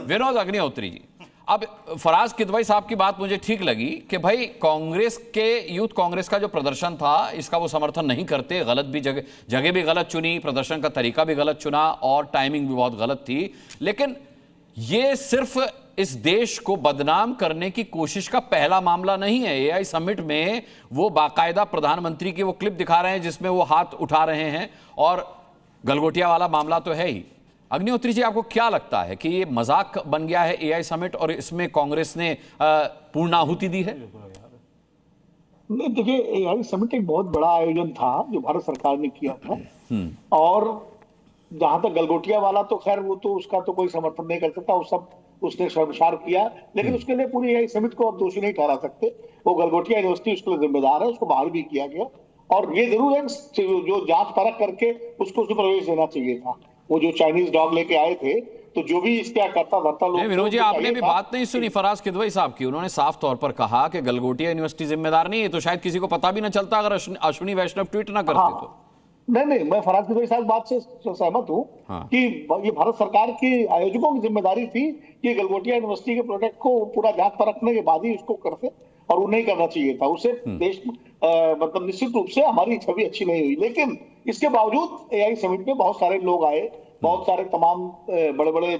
विनोद अग्निहोत्री जी, अब फराज किदवई साहब की बात मुझे ठीक लगी कि भाई कांग्रेस के यूथ कांग्रेस का जो प्रदर्शन था इसका वो समर्थन नहीं करते, गलत भी जगह भी गलत चुनी, प्रदर्शन का तरीका भी गलत चुना और टाइमिंग भी बहुत गलत थी। लेकिन ये सिर्फ इस देश को बदनाम करने की कोशिश का पहला मामला नहीं है। एआई समिट में वो बाकायदा प्रधानमंत्री की वो क्लिप दिखा रहे हैं जिसमें वो हाथ उठा रहे हैं, और गलगोटिया वाला मामला तो है ही। अग्निहोत्री जी, आपको क्या लगता है कि ये मजाक बन गया है एआई समिट और इसमें कांग्रेस ने पूर्णाहुति दी है? नहीं, देखिए, एआई समिट एक बहुत बड़ा आयोजन था जो भारत सरकार ने किया था, और जहां तक गलगोटिया वाला तो खैर वो तो उसका तो कोई समर्थन नहीं कर सकता, वो सब उसने शर्मसार किया, लेकिन उसके लिए पूरी एआई समिट को अब दोषी नहीं ठहरा सकते। वो गलगोटिया यूनिवर्सिटी उसके लिए जिम्मेदार है, उसको बाहर भी किया गया, और ये जरूर है जो जांच परख करके उसको प्रवेश देना चाहिए था। वो जो चाइनीज डॉग लेके आए थे, तो जो भी इसका करता धरता लोग, विनोद जी, आपने भी बात नहीं सुनी फराज किदवई साहब की। उन्होंने साफ तौर पर कहा कि गलगोटिया यूनिवर्सिटी जिम्मेदार नहीं है, तो शायद किसी को पता भी ना चलता अगर अश्विनी वैष्णव ट्वीट ना करते। तो नहीं, मैं फराज किदवई साहब बात से सहमत हूँ कि ये भारत सरकार की आयोजकों की जिम्मेदारी थी कि गलगोटिया यूनिवर्सिटी के प्रोजेक्ट को पूरा जांच परखने के बाद ही उसको करते, और वो नहीं करना चाहिए था। उससे देश मतलब निश्चित रूप से हमारी छवि अच्छी नहीं हुई। लेकिन इसके बावजूद एआई समिट में बहुत सारे लोग आए, बहुत सारे तमाम बड़े बड़े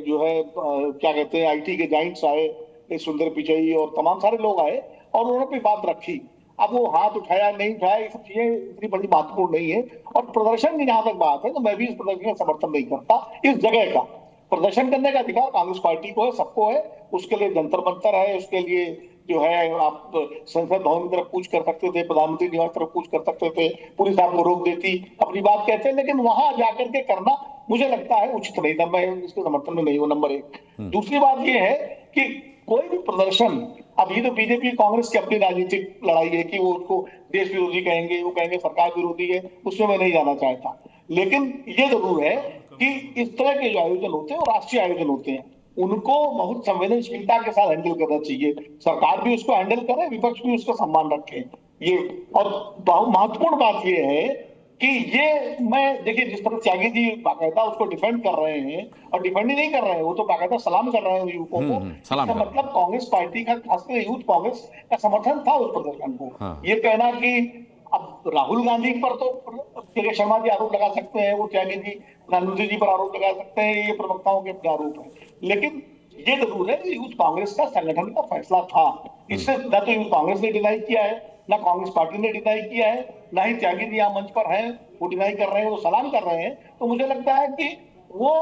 जो है क्या कहते हैं आईटी के जाइंट्स आए, सुंदर पिचई और तमाम सारे लोग आए, और उन्होंने अपनी बात रखी। अब वो हाथ उठाया नहीं उठाया, ये सब चीजें इतनी बड़ी महत्वपूर्ण नहीं है। और प्रदर्शन की जहां तक बात है, तो मैं भी इस प्रदर्शन का समर्थन नहीं करता। इस जगह का प्रदर्शन करने का अधिकार कांग्रेस पार्टी को है, सबको है। उसके लिए जंतर मंतर है, उसके लिए जो है आप संसद भवन की तरफ कूच कर सकते थे, प्रधानमंत्री निवास तरफ कूच कर सकते थे, पुलिस आपको रोक देती, अपनी बात कहते हैं, लेकिन वहां जाकर के करना मुझे लगता है उचित नहीं था। मैं इसके समर्थन में नहीं हूं, नंबर एक। दूसरी बात यह है कि कोई भी प्रदर्शन, अब ये तो बीजेपी कांग्रेस की अपनी राजनीतिक लड़ाई है कि वो उसको देश विरोधी कहेंगे, वो कहेंगे सरकार विरोधी है, उसमें मैं नहीं जाना चाहता। लेकिन ये जरूर है कि इस तरह के जो आयोजन होते हैं वो राष्ट्रीय आयोजन होते हैं, उनको बहुत संवेदनशीलता के साथ हैंडल करना चाहिए। सरकार भी उसको हैंडल करे, विपक्ष भी उसका सम्मान रखे। ये और बहुत महत्वपूर्ण बात ये है कि ये मैं देखिए, जिस तरह त्यागी जी बाकायदा उसको डिफेंड कर रहे हैं, और डिफेंड ही नहीं कर रहे हैं, वो तो बाकायदा सलाम कर रहे हैं युवकों को। इसका मतलब कांग्रेस पार्टी का, खासकर यूथ कांग्रेस का समर्थन था उस प्रदर्शन को। ये कहना कि अब राहुल गांधी पर तो के शर्मा जी आरोप लगा सकते हैं, वो त्यागी जी, प्रधानमंत्री जी पर आरोप लगा सकते हैं, ये प्रवक्ताओं के अपने आरोप है। लेकिन ये जरूर है कि यूथ कांग्रेस का संगठन का फैसला था। इससे न तो यूथ कांग्रेस ने डिनाई किया है, ना कांग्रेस पार्टी ने डिनाई किया है, ना ही त्यागी जी यहाँ मंच पर हैं वो डिनाई कर रहे हैं, वो सलाम कर रहे हैं। तो मुझे लगता है कि वो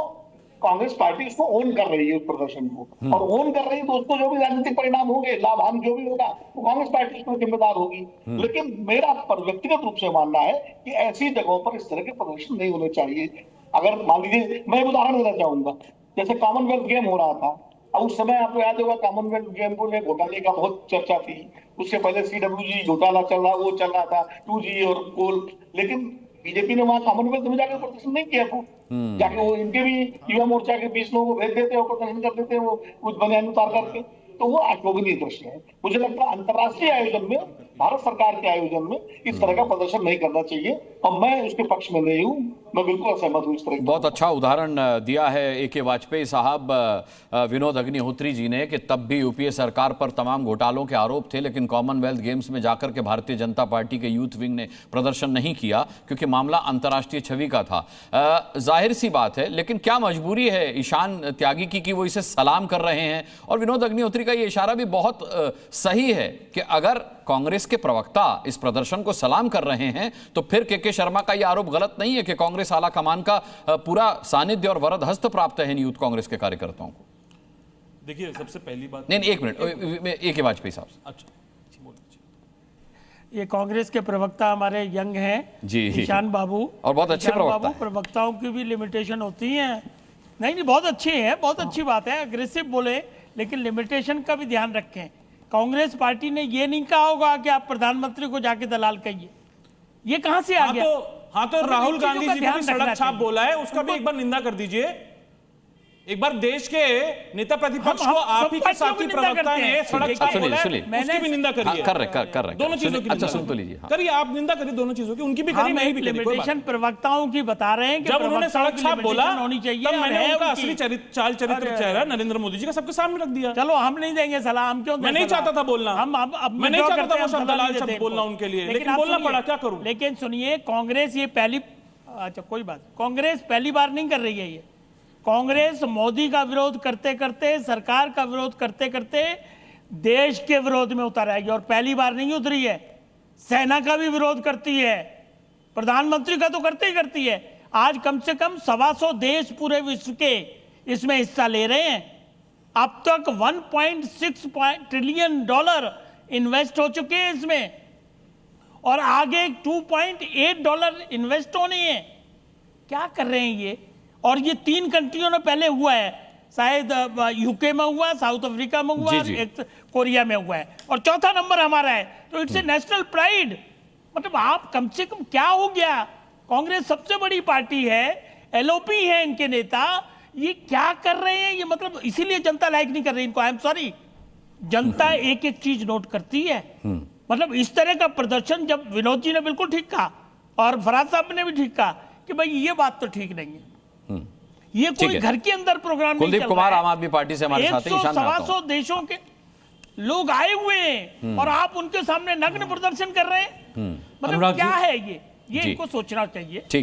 कांग्रेस पार्टी उसको ओन कर रही है, उस प्रदर्शन को, और ओन कर रही है, तो उसको जो भी राजनीतिक परिणाम होंगे, लाभ हानि जो भी होगा, वो कांग्रेस पार्टी उसमें जिम्मेदार होगी। लेकिन मेरा व्यक्तिगत रूप से मानना है कि ऐसी जगहों पर इस तरह के प्रदर्शन नहीं होने चाहिए। अगर मान लीजिए, मैं उदाहरण देना चाहूंगा, जैसे कॉमनवेल्थ गेम हो रहा था, अब उस समय आपको याद होगा कॉमनवेल्थ गेम को लेकर घोटाले का बहुत चर्चा थी। उससे पहले CWG घोटाला चल रहा, वो चल रहा था, 2G और कोल। लेकिन बीजेपी ने वहां कॉमनवेल्थ में जाकर प्रदर्शन नहीं किया था, जाके वो इनके भी युवा मोर्चा के 20 लोगों को भेज देते हो, प्रदर्शन कर देते हैं वो कुछ बनियान उतार करके। तो वो अशोभनीय दृश्य है। मुझे लगता है अंतर्राष्ट्रीय आयोजन में, भारत सरकार के आयोजन में इस तरह का प्रदर्शन नहीं करना चाहिए, और मैं उसके पक्ष में नहीं हूं। मैं बिल्कुल असहमत हूं इस तरह। बहुत अच्छा उदाहरण दिया है AK वाजपेयी साहब, विनोद अग्निहोत्री जी ने, कि तब भी यूपीए सरकार पर तमाम घोटालों के आरोप थे, लेकिन कॉमनवेल्थ गेम्स में जाकर के भारतीय जनता पार्टी के यूथ विंग ने प्रदर्शन नहीं किया क्योंकि मामला अंतर्राष्ट्रीय छवि का था। जाहिर सी बात है, लेकिन क्या मजबूरी है ईशान त्यागी की कि वो इसे सलाम कर रहे हैं? और विनोद अग्निहोत्री का ये इशारा भी बहुत सही है कि अगर कांग्रेस के प्रवक्ता इस प्रदर्शन को सलाम कर रहे हैं तो फिर के शर्मा का यह आरोप गलत नहीं है कि कांग्रेस आला कमान का पूरा सानिध्य और वरद हस्त प्राप्त है यूथ कांग्रेस के कार्यकर्ताओं को। देखिए, सबसे पहली बात, नहीं एक मिनट, AK वाजपेयी साहब। अच्छा, ये कांग्रेस के प्रवक्ता हमारे यंग हैं जी, ईशान बाबू, और बहुत अच्छे प्रवक्ता हैं। प्रवक्ताओं की भी लिमिटेशन होती है। नहीं, बहुत अच्छे हैं, बहुत अच्छी बात है, अग्रेसिव बोले, लेकिन लिमिटेशन का भी ध्यान रखें। कांग्रेस पार्टी ने ये नहीं कहा होगा कि आप प्रधानमंत्री को जाके दलाल कहिए, ये कहां से आ गया? हाँ तो राहुल गांधी जी ने भी सड़क छाप बोला है, उसका भी एक बार निंदा कर दीजिए। एक बार देश के नेता प्रतिपक्ष हम को आप ही सब के पार्टियों साथी की निंदा प्रवक्ता करते ने हैं। सड़क छाप सुनिए, बोला है, सुनिए। उसकी भी निंदा हाँ, करिए। कर रहे दोनों चीजों की अच्छा निंदा सुन तो लीजिए। हाँ। करिए, आप निंदा करिए दोनों चीजों की, उनकी भी करिए, हम मैं भी करिए, कोई बात लिमिटेशन प्रवक्ताओं की बता रहे हैं कि जब उन्होंने प्रवक्ताओं सड़क की छाप बोला limitation होनी चाहिए तब और मैंने है उनका उनकी। असली चाल चरित्र अरे, चेहरा नरेंद्र मोदी जी का सबके सामने रख दिया। चलो हम नहीं देंगे सलाह, हम क्यों दें मैं नहीं सलाह? चाहता था बोलना, हम अब मैं नहीं withdraw चाहता करते था हैं, वो हम शब्द सलाह लाल नहीं शब्द देते बोलना इनको। उनके लिए, लेकिन लेकिन आप बोलना सुनिए, पड़ा, क्या करूं? लेकिन सुनिए, कांग्रेस ये पहली, अच्छा कोई बात, कांग्रेस पहली बार नहीं कर रही है ये। कांग्रेस मोदी का विरोध करते करते, सरकार का विरोध करते करते देश के विरोध में उतर आएगी, और पहली बार नहीं उतरी है। सेना का भी विरोध करती है, प्रधानमंत्री का तो करते ही करती है। आज कम से कम 125 देश पूरे विश्व के इसमें हिस्सा ले रहे हैं। अब तक 1.6 ट्रिलियन डॉलर इन्वेस्ट हो चुके हैं इसमें, और आगे 2.8 डॉलर इन्वेस्ट होने हैं। क्या कर रहे हैं ये? और ये 3 कंट्रियों में पहले हुआ है, शायद यूके में हुआ, साउथ अफ्रीका में हुआ, जी, और जी। एक कोरिया में हुआ है, और चौथा नंबर हमारा है। तो इट्स ए नेशनल प्राइड। मतलब आप कम से कम, क्या हो गया? कांग्रेस सबसे बड़ी पार्टी है, एलओपी है इनके नेता, ये क्या कर रहे हैं ये? मतलब इसीलिए जनता लाइक नहीं कर रही इनको। आई एम सॉरी, जनता एक एक चीज नोट करती है। मतलब इस तरह का प्रदर्शन, जब विनोद जी ने बिल्कुल ठीक कहा और फराज साहब ने भी ठीक कहा कि भाई ये बात तो ठीक नहीं है, ये ठीक कोई है। घर के अंदर प्रोग्राम नहीं कुलदीप चल कुमार रहा है। आम आदमी पार्टी से हमारे साथ हैं, ईशान में आता हूं। 100-125 देशों के लोग आए हुए हैं और आप उनके सामने नग्न प्रदर्शन कर रहे हैं। मतलब अनुराग जी। क्या है ये जी। इनको सोचना चाहिए। ठीक